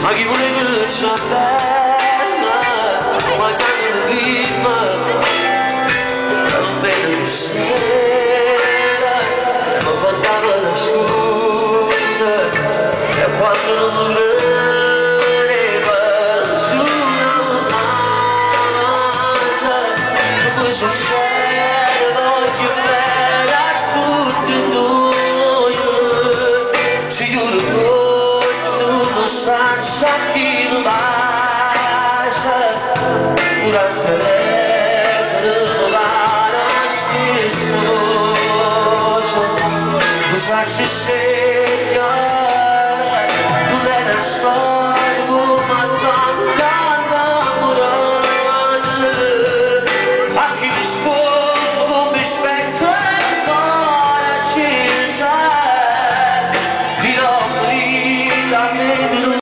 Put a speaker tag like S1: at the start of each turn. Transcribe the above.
S1: Ma chi vuole che ci bella, ma cambia ritmo, non vedo che sera, mi faltava la scusa, e quando non mi credeva, nessuno faccia, non può succedere, voglio bene a tutti e due, se io lo voglio, non sa chi lo basta durante